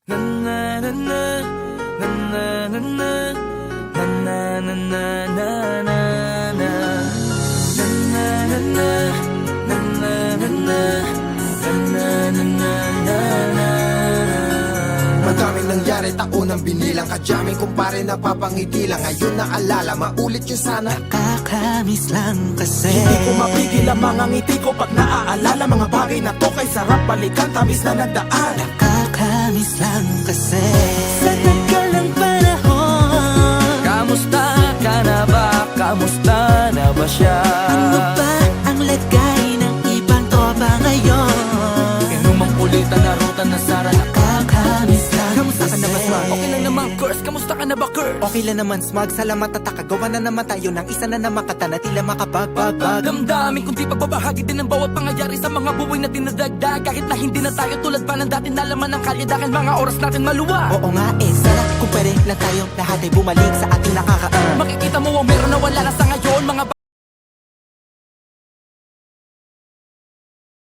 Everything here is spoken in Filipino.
Na na na na na na na na na na na na na na na Madaming nangyari, taunang binilang. Kadyaming kumpare napapangiti lang. Ngayon naalala, maulit yun sana. Nakakamiss lang kasi Hindi ko mapigil ang mga ngiti ko pag naaalala. Mga bagay na to kay sarap balikan, tamis na nagdaan. Nakakamiss lang kasi sa tagal ng panahon. Kamusta ka na ba? Kamusta na ba siya? Ano ba ang lagay ng ibang tropa ngayon? Inumang kulitan na ruta na sara. Nakakamiss lang Kamusta ka na ba, Smug? Okay lang naman, Curse. Kamusta ka na ba, Curse? Okay lang naman, Smug. Salamat at nakagawa na naman tayo ng isa na namakata na tila makabagbag. Damdamin kundi pagbabahagi din ng bawat pangyayari sa mga buhay na dinadagdag. Kahit na hindi na tayo tulad pa ng dati, nalaman ng kalye dahil mga oras natin maluwag. Oo nga sana kung pwede lang tayo lahat ay bumalik sa ating nakaka Makikita mo ang meron na wala na sa ngayon.